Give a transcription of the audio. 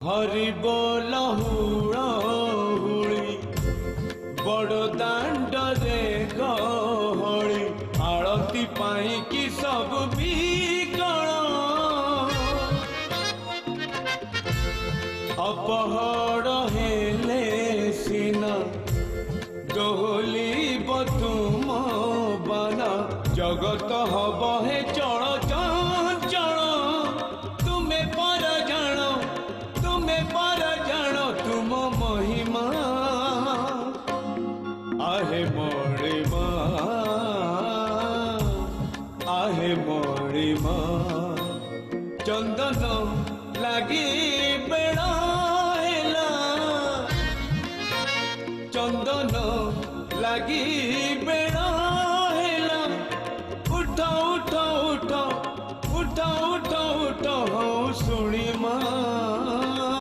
हरि बोल हुड़ी बड़ दांड रे गहली आरती पाई कि सब बिकल अपहर हेले सिना दोहली तुम बना जगत हब हे चल चल तुम्हें पर जानो तुम महिमा आहे मणिमा आहे मणिमा चंदन लगी बेड़ा हेला चंदन लगी बेड़ा